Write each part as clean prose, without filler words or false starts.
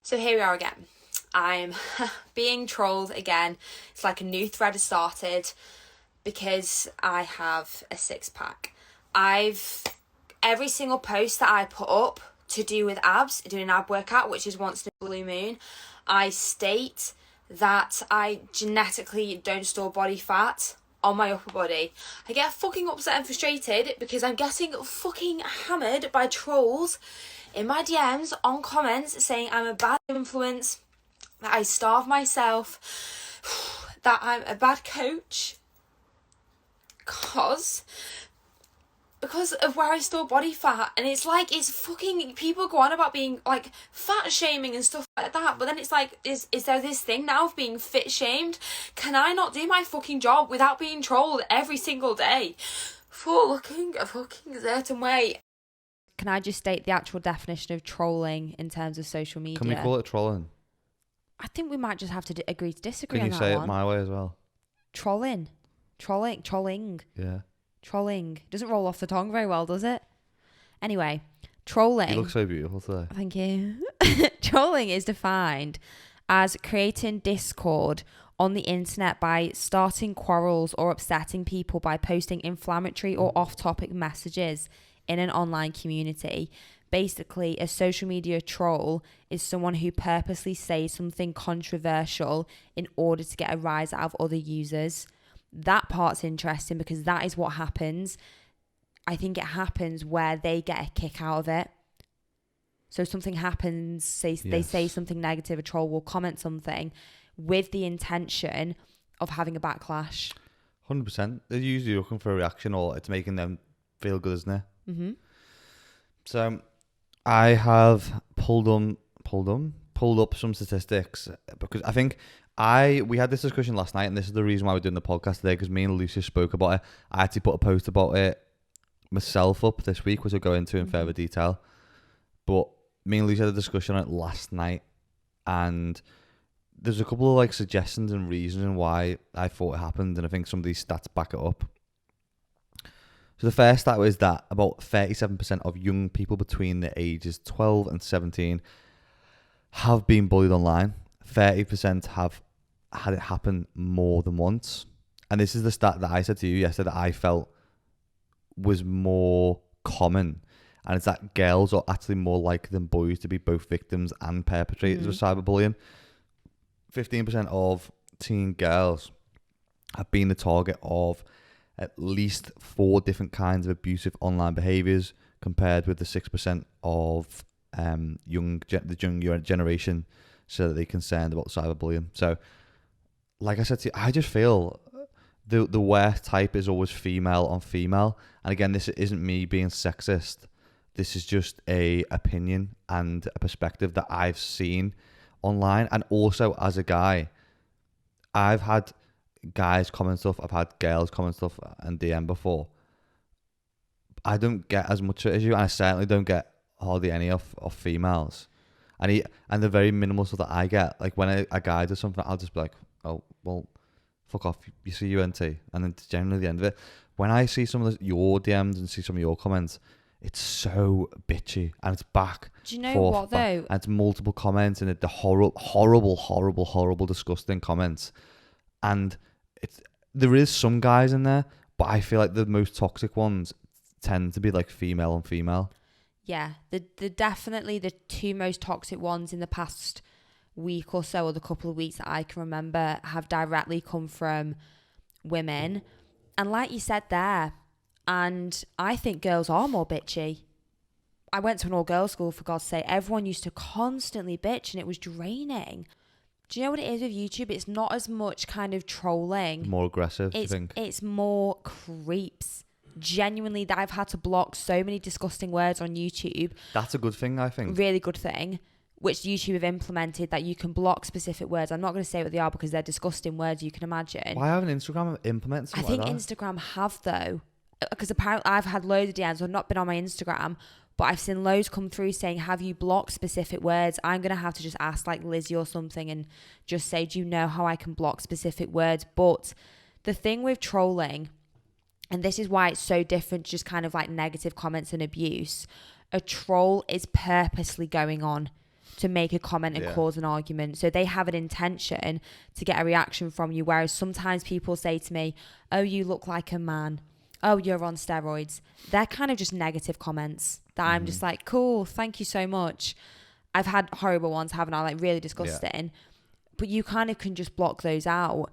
So here we are again. I'm being trolled again. It's like a new thread has started because I have a six-pack. Every single post that I put up to do with abs, doing an ab workout, which is once in a blue moon, I state that I genetically don't store body fat on my upper body. I get fucking upset and frustrated because I'm getting fucking hammered by trolls in my DMs on comments saying I'm a bad influence, that I starve myself, that I'm a bad coach because of where I store body fat. And it's like, it's fucking, people go on about being like fat shaming and stuff like that, but then it's like, is there this thing now of being fit shamed? Can I not do my fucking job without being trolled every single day for looking a fucking certain way? Can I just state the actual definition of trolling in terms of social media? Can we call it trolling? I think we might just have to agree to disagree on that one. Can you say it my way as well? Trolling. Yeah. Trolling. Doesn't roll off the tongue very well, does it? Anyway, trolling. You look so beautiful today. Thank you. Trolling is defined as creating discord on the internet by starting quarrels or upsetting people by posting inflammatory or off-topic messages in an online community. Basically, a social media troll is someone who purposely says something controversial in order to get a rise out of other users. That part's interesting because that is what happens. I think it happens where they get a kick out of it. So something happens, they say something negative, a troll will comment something with the intention of having a backlash. 100%. They're usually looking for a reaction, or it's making them feel good, isn't it? Mm-hmm. So I have pulled up some statistics because I think we had this discussion last night, and this is the reason why we're doing the podcast today, because me and Lucia spoke about it. I actually put a post about it myself up this week, which I'll go into in further detail. But me and Lucia had a discussion on it last night, and there's a couple of suggestions and reasons why I thought it happened, and I think some of these stats back it up. So the first stat is that about 37% of young people between the ages 12 and 17 have been bullied online. 30% have had it happen more than once. And this is the stat that I said to you yesterday that I felt was more common. And it's that girls are actually more likely than boys to be both victims and perpetrators of cyberbullying. 15% of teen girls have been the target of at least 4 different kinds of abusive online behaviours, compared with the 6% of the younger generation, so that they're concerned about cyberbullying. So, like I said to you, I just feel the worst type is always female on female. And again, this isn't me being sexist. This is just a opinion and a perspective that I've seen online. And also, as a guy, I've had guys comment stuff, I've had girls comment stuff and DM before. I don't get as much as you, and I certainly don't get hardly any of females. And the very minimal stuff that I get, like when a guy does something, I'll just be like, oh, well, fuck off, you see UNT. And then it's generally the end of it. When I see some of your DMs and see some of your comments, it's so bitchy, and it's back. Do you know what though? And it's multiple comments, and the horrible, disgusting comments. And there is some guys in there, but I feel like the most toxic ones tend to be like female on female. Yeah, the definitely the 2 most toxic ones in the past week or so, or the couple of weeks that I can remember, have directly come from women. And like you said there, and I think girls are more bitchy. I went to an all-girls school, for God's sake. Everyone used to constantly bitch, and it was draining. Do you know what it is with YouTube? It's not as much kind of trolling. More aggressive, I think. It's more creeps. Genuinely, that I've had to block so many disgusting words on YouTube. That's a good thing, I think. Really good thing, which YouTube have implemented, that you can block specific words. I'm not going to say what they are because they're disgusting words, you can imagine. Why haven't Instagram implemented something I think like that? Instagram have, though. Because apparently I've had loads of DMs. I've not been on my Instagram, but I've seen loads come through saying, have you blocked specific words? I'm going to have to just ask like Lizzie or something and just say, do you know how I can block specific words? But the thing with trolling, and this is why it's so different, just kind of like negative comments and abuse, a troll is purposely going on to make a comment and cause an argument. So they have an intention to get a reaction from you. Whereas sometimes people say to me, oh, you look like a man. Oh, you're on steroids. They're kind of just negative comments that I'm just like, cool, thank you so much. I've had horrible ones, haven't I? Like really disgusting. But you kind of can just block those out.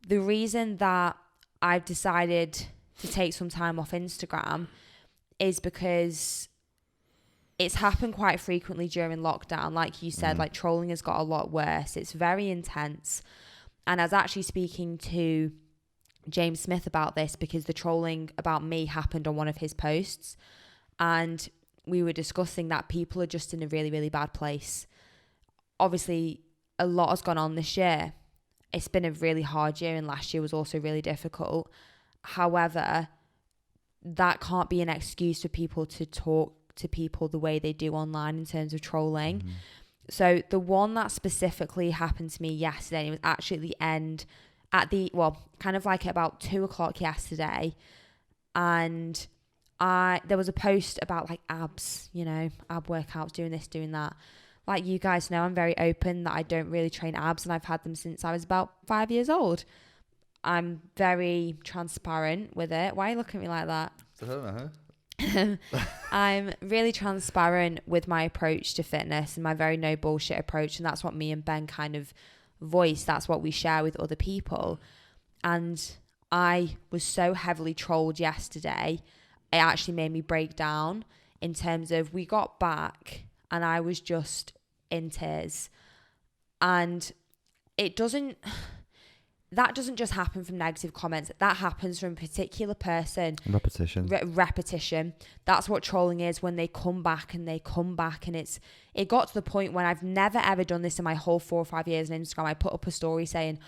The reason that I've decided to take some time off Instagram is because it's happened quite frequently during lockdown. Like you said, like trolling has got a lot worse. It's very intense. And I was actually speaking to James Smith about this because the trolling about me happened on one of his posts. And we were discussing that people are just in a really, really bad place. Obviously, a lot has gone on this year. It's been a really hard year, and last year was also really difficult. However, that can't be an excuse for people to talk to people the way they do online in terms of trolling. So the one that specifically happened to me yesterday, and it was actually at the end, kind of like at about 2:00 yesterday, and there was a post about like abs, ab workouts, doing this, doing that. Like you guys know, I'm very open that I don't really train abs, and I've had them since I was about 5 years old. I'm very transparent with it. Why are you looking at me like that? I don't know. I'm really transparent with my approach to fitness and my very no bullshit approach, and that's what me and Ben kind of voice. That's what we share with other people. And I was so heavily trolled yesterday, it actually made me break down in terms of we got back and I was just in tears. And that doesn't just happen from negative comments. That happens from a particular person. Repetition. That's what trolling is, when they come back. And it got to the point when I've never ever done this in my whole 4 or 5 years on Instagram. I put up a story saying,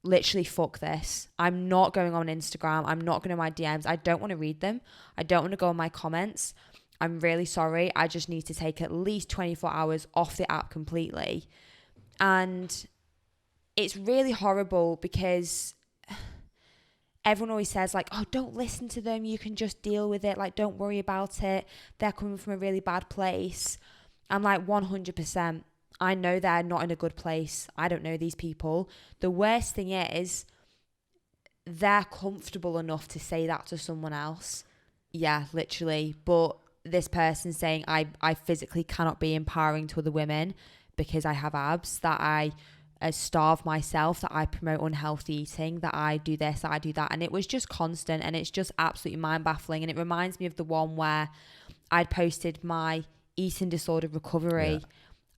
literally, fuck this. I'm not going on Instagram. I'm not going to my DMs. I don't want to read them. I don't want to go on my comments. I'm really sorry. I just need to take at least 24 hours off the app completely. And it's really horrible because everyone always says like, oh, don't listen to them. You can just deal with it. Like, don't worry about it. They're coming from a really bad place. I'm like, 100%. I know they're not in a good place. I don't know these people. The worst thing is they're comfortable enough to say that to someone else. Yeah, literally. But this person saying I physically cannot be empowering to other women because I have abs, that I starve myself, that I promote unhealthy eating, that I do this, that I do that. And it was just constant, and it's just absolutely mind-baffling. And it reminds me of the one where I'd posted my eating disorder recovery,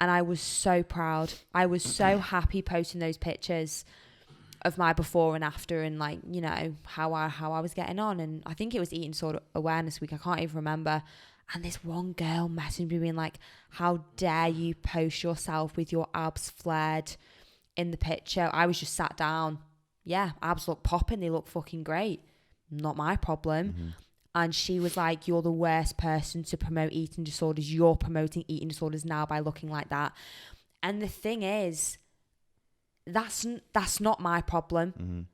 and I was so proud. I was so happy posting those pictures of my before and after, and like, how I was getting on. And I think it was Eating Disorder Awareness Week, I can't even remember. And this one girl messaged me being like, how dare you post yourself with your abs flared in the picture? I was just sat down. Yeah, abs look popping. They look fucking great. Not my problem. And she was like, you're the worst person to promote eating disorders. You're promoting eating disorders now by looking like that. And the thing is, that's not my problem.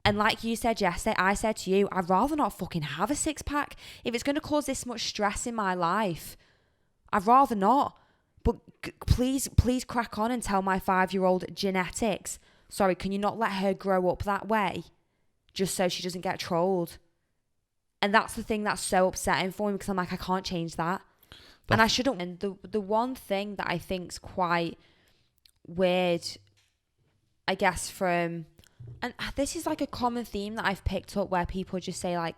And like you said yesterday, I said to you, I'd rather not fucking have a 6-pack. If it's going to cause this much stress in my life, I'd rather not. But please crack on and tell my 5-year-old genetics, sorry, can you not let her grow up that way? Just so she doesn't get trolled. And that's the thing that's so upsetting for me, because I'm like, I can't change that. And I shouldn't. And the one thing that I think's quite weird, I guess, and this is like a common theme that I've picked up, where people just say like,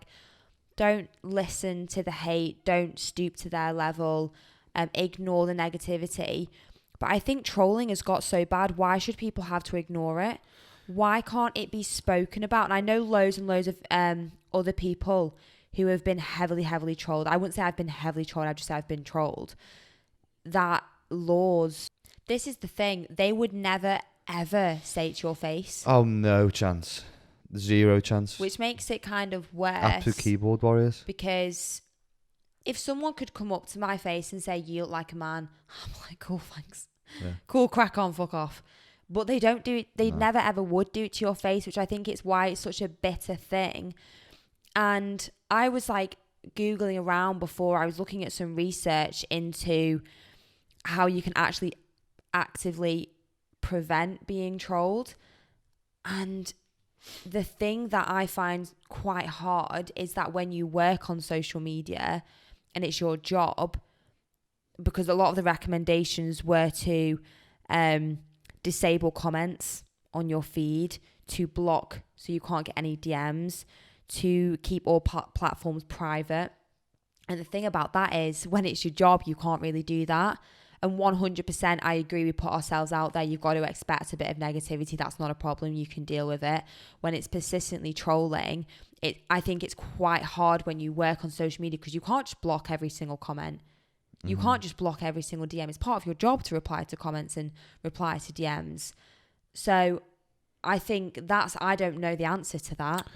don't listen to the hate, don't stoop to their level, ignore the negativity. But I think trolling has got so bad. Why should people have to ignore it? Why can't it be spoken about? And I know loads and loads of other people who have been heavily, heavily trolled. I wouldn't say I've been heavily trolled. I'd just say I've been trolled. That laws, this is the thing, they would never, ever say it to your face. Oh, no chance. 0 chance. Which makes it kind of worse. Absolute keyboard warriors. Because if someone could come up to my face and say, you look like a man, I'm like, cool, thanks. Yeah. Cool, crack on, fuck off. But they don't do it. They never ever would do it to your face, which I think is why it's such a bitter thing. And I was like Googling around before. I was looking at some research into how you can actually actively prevent being trolled. And the thing that I find quite hard is that when you work on social media and it's your job, because a lot of the recommendations were to disable comments on your feed, to block so you can't get any DMs, to keep all platforms private. And the thing about that is when it's your job, you can't really do that. And 100% I agree, we put ourselves out there. You've got to expect a bit of negativity. That's not a problem. You can deal with it. When it's persistently trolling, I think it's quite hard when you work on social media because you can't just block every single comment. You can't just block every single DM. It's part of your job to reply to comments and reply to DMs. So I think I don't know the answer to that.